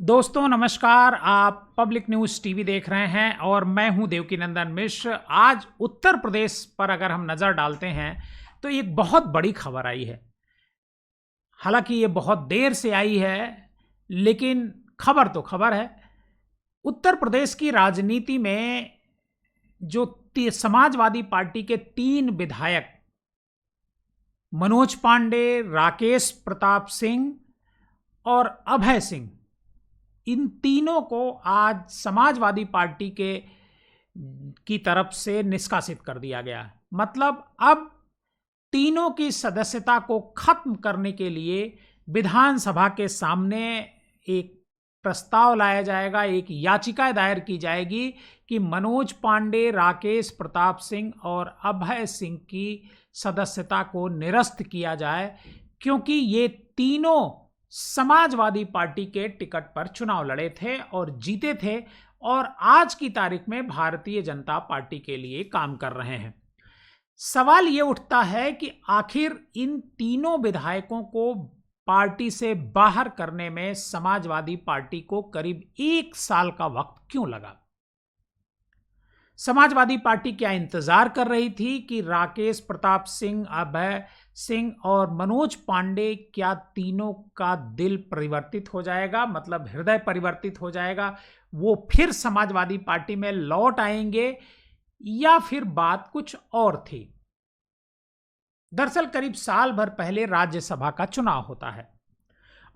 दोस्तों नमस्कार। आप पब्लिक न्यूज़ टीवी देख रहे हैं और मैं हूं देवकीनंदन मिश्र। आज उत्तर प्रदेश पर अगर हम नज़र डालते हैं तो एक बहुत बड़ी खबर आई है। हालांकि ये बहुत देर से आई है, लेकिन खबर तो खबर है। उत्तर प्रदेश की राजनीति में जो समाजवादी पार्टी के 3 विधायक मनोज पांडे, राकेश प्रताप सिंह और अभय सिंह, इन तीनों को आज समाजवादी पार्टी के की तरफ से निष्कासित कर दिया गया। मतलब अब तीनों की सदस्यता को खत्म करने के लिए विधानसभा के सामने एक प्रस्ताव लाया जाएगा, एक याचिका दायर की जाएगी कि मनोज पांडे, राकेश प्रताप सिंह और अभय सिंह की सदस्यता को निरस्त किया जाए, क्योंकि ये तीनों समाजवादी पार्टी के टिकट पर चुनाव लड़े थे और जीते थे और आज की तारीख में भारतीय जनता पार्टी के लिए काम कर रहे हैं। सवाल ये उठता है कि आखिर इन तीनों विधायकों को पार्टी से बाहर करने में समाजवादी पार्टी को करीब 1 साल का वक्त क्यों लगा। समाजवादी पार्टी क्या इंतजार कर रही थी कि राकेश प्रताप सिंह, अभय सिंह और मनोज पांडे, क्या तीनों का दिल परिवर्तित हो जाएगा, मतलब हृदय परिवर्तित हो जाएगा, वो फिर समाजवादी पार्टी में लौट आएंगे, या फिर बात कुछ और थी। दरअसल करीब साल भर पहले राज्यसभा का चुनाव होता है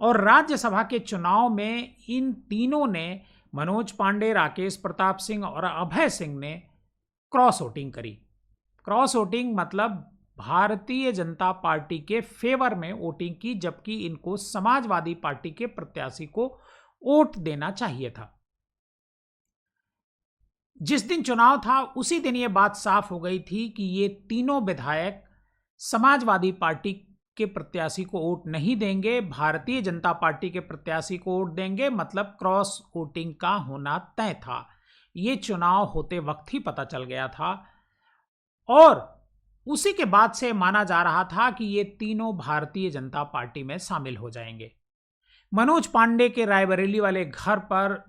और राज्यसभा के चुनाव में इन तीनों ने, मनोज पांडे, राकेश प्रताप सिंह और अभय सिंह ने क्रॉस वोटिंग करी। क्रॉस वोटिंग मतलब भारतीय जनता पार्टी के फेवर में वोटिंग की, जबकि इनको समाजवादी पार्टी के प्रत्याशी को वोट देना चाहिए था। जिस दिन चुनाव था उसी दिन यह बात साफ हो गई थी कि ये तीनों विधायक समाजवादी पार्टी के प्रत्याशी को वोट नहीं देंगे, भारतीय जनता पार्टी के प्रत्याशी को वोट देंगे। मतलब क्रॉस वोटिंग का होना तय था। ये चुनाव होते वक्त ही पता चल गया था और उसी के बाद से माना जा रहा था कि ये तीनों भारतीय जनता पार्टी में शामिल हो जाएंगे। मनोज पांडे के रायबरेली वाले घर पर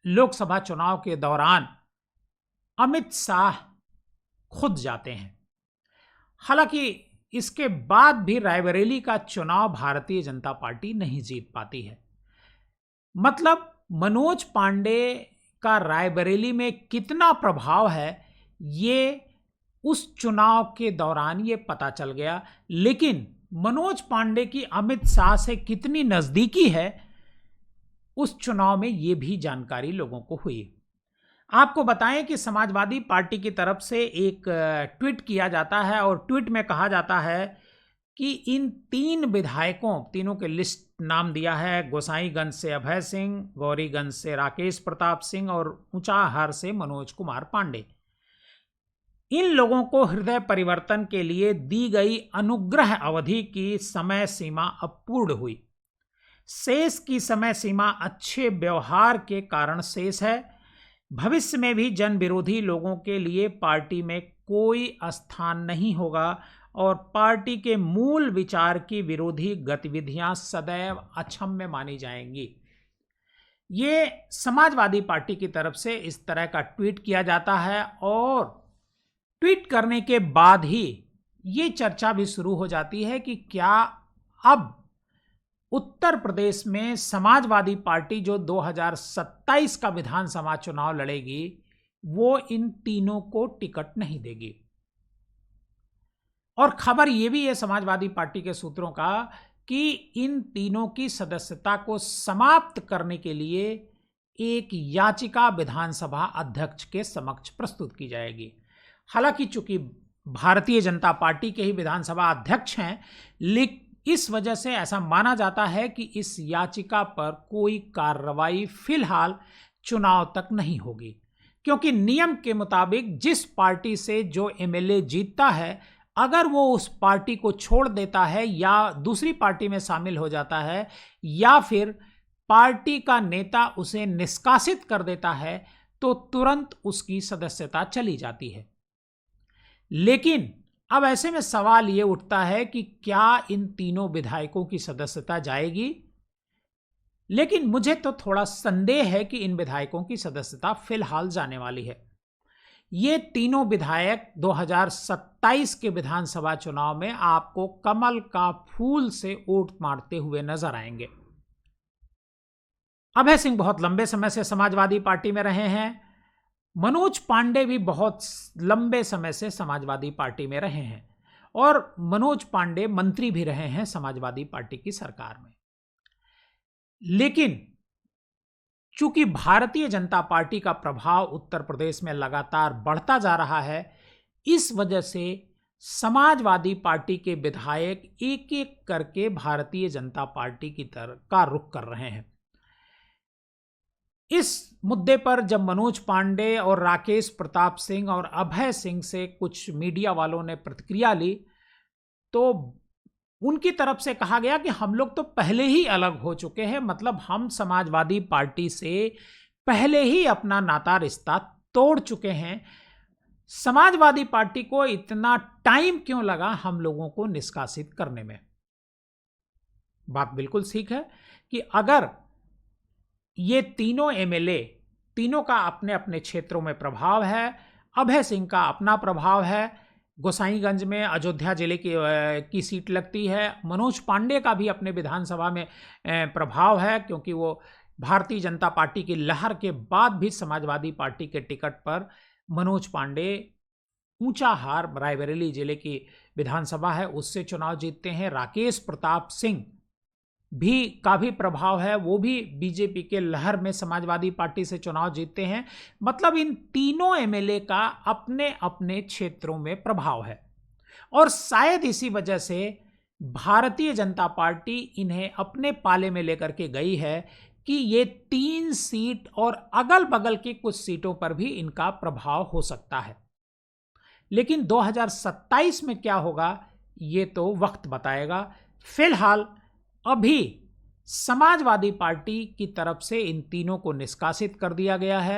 लोकसभा चुनाव के दौरान अमित शाह खुद जाते हैं। हालांकि इसके बाद भी रायबरेली का चुनाव भारतीय जनता पार्टी नहीं जीत पाती है। मतलब मनोज पांडे का रायबरेली में कितना प्रभाव है ये उस चुनाव के दौरान ये पता चल गया, लेकिन मनोज पांडे की अमित शाह से कितनी नजदीकी है उस चुनाव में ये भी जानकारी लोगों को हुई। आपको बताएं कि समाजवादी पार्टी की तरफ से एक ट्वीट किया जाता है और ट्वीट में कहा जाता है कि इन 3 विधायकों, तीनों के लिस्ट नाम दिया है, गोसाईगंज से अभय सिंह, गौरीगंज से राकेश प्रताप सिंह और ऊंचाहार से मनोज कुमार पांडे, इन लोगों को हृदय परिवर्तन के लिए दी गई अनुग्रह अवधि की समय सीमा अब पूर्ण हुई। शेष की समय सीमा अच्छे व्यवहार के कारण शेष है। भविष्य में भी जन विरोधी लोगों के लिए पार्टी में कोई स्थान नहीं होगा और पार्टी के मूल विचार की विरोधी गतिविधियां सदैव अक्षम्य मानी जाएंगी। ये समाजवादी पार्टी की तरफ से इस तरह का ट्वीट किया जाता है और ट्वीट करने के बाद ही ये चर्चा भी शुरू हो जाती है कि क्या अब उत्तर प्रदेश में समाजवादी पार्टी जो 2027 का विधानसभा चुनाव लड़ेगी वो इन तीनों को टिकट नहीं देगी। और खबर यह भी है समाजवादी पार्टी के सूत्रों का कि इन तीनों की सदस्यता को समाप्त करने के लिए एक याचिका विधानसभा अध्यक्ष के समक्ष प्रस्तुत की जाएगी। हालांकि चूंकि भारतीय जनता पार्टी के ही विधानसभा अध्यक्ष हैं, लेकिन इस वजह से ऐसा माना जाता है कि इस याचिका पर कोई कार्रवाई फिलहाल चुनाव तक नहीं होगी, क्योंकि नियम के मुताबिक जिस पार्टी से जो एमएलए जीतता है, अगर वो उस पार्टी को छोड़ देता है या दूसरी पार्टी में शामिल हो जाता है या फिर पार्टी का नेता उसे निष्कासित कर देता है तो तुरंत उसकी सदस्यता चली जाती है। लेकिन अब ऐसे में सवाल ये उठता है कि क्या इन तीनों विधायकों की सदस्यता जाएगी। लेकिन मुझे तो थोड़ा संदेह है कि इन विधायकों की सदस्यता फिलहाल जाने वाली है। ये तीनों विधायक 2027 के विधानसभा चुनाव में आपको कमल का फूल से वोट मारते हुए नजर आएंगे। अभय सिंह बहुत लंबे समय से समाजवादी पार्टी में रहे हैं। मनोज पांडे भी बहुत लंबे समय से समाजवादी पार्टी में रहे हैं और मनोज पांडे मंत्री भी रहे हैं समाजवादी पार्टी की सरकार में। लेकिन चूंकि भारतीय जनता पार्टी का प्रभाव उत्तर प्रदेश में लगातार बढ़ता जा रहा है, इस वजह से समाजवादी पार्टी के विधायक एक एक करके भारतीय जनता पार्टी की तरफ का रुख कर रहे हैं। इस मुद्दे पर जब मनोज पांडे और राकेश प्रताप सिंह और अभय सिंह से कुछ मीडिया वालों ने प्रतिक्रिया ली, तो उनकी तरफ से कहा गया कि हम लोग तो पहले ही अलग हो चुके हैं, मतलब हम समाजवादी पार्टी से पहले ही अपना नाता रिश्ता तोड़ चुके हैं। समाजवादी पार्टी को इतना टाइम क्यों लगा हम लोगों को निष्कासित करने में। बात बिल्कुल ठीक है कि अगर ये तीनों एमएलए, तीनों का अपने अपने क्षेत्रों में प्रभाव है, अभय सिंह का अपना प्रभाव है, गोसाईगंज में अयोध्या जिले की सीट लगती है, मनोज पांडे का भी अपने विधानसभा में प्रभाव है क्योंकि वो भारतीय जनता पार्टी की लहर के बाद भी समाजवादी पार्टी के टिकट पर मनोज पांडे ऊंचाहार रायबरेली जिले की विधानसभा है उससे चुनाव जीतते हैं। राकेश प्रताप सिंह का भी प्रभाव है, वो भी बीजेपी के लहर में समाजवादी पार्टी से चुनाव जीतते हैं। मतलब इन तीनों एमएलए का अपने अपने क्षेत्रों में प्रभाव है और शायद इसी वजह से भारतीय जनता पार्टी इन्हें अपने पाले में लेकर के गई है कि ये 3 सीट और अगल बगल की कुछ सीटों पर भी इनका प्रभाव हो सकता है। लेकिन 2027 में क्या होगा ये तो वक्त बताएगा। फिलहाल अभी समाजवादी पार्टी की तरफ से इन तीनों को निष्कासित कर दिया गया है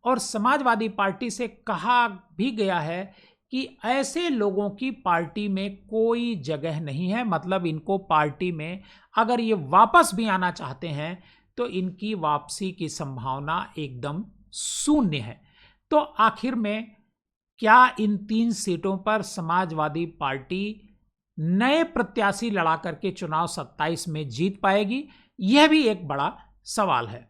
और समाजवादी पार्टी से कहा भी गया है कि ऐसे लोगों की पार्टी में कोई जगह नहीं है। मतलब इनको पार्टी में अगर ये वापस भी आना चाहते हैं तो इनकी वापसी की संभावना एकदम शून्य है। तो आखिर में क्या इन 3 सीटों पर समाजवादी पार्टी नए प्रत्याशी लड़ा करके चुनाव 27 में जीत पाएगी? यह भी एक बड़ा सवाल है।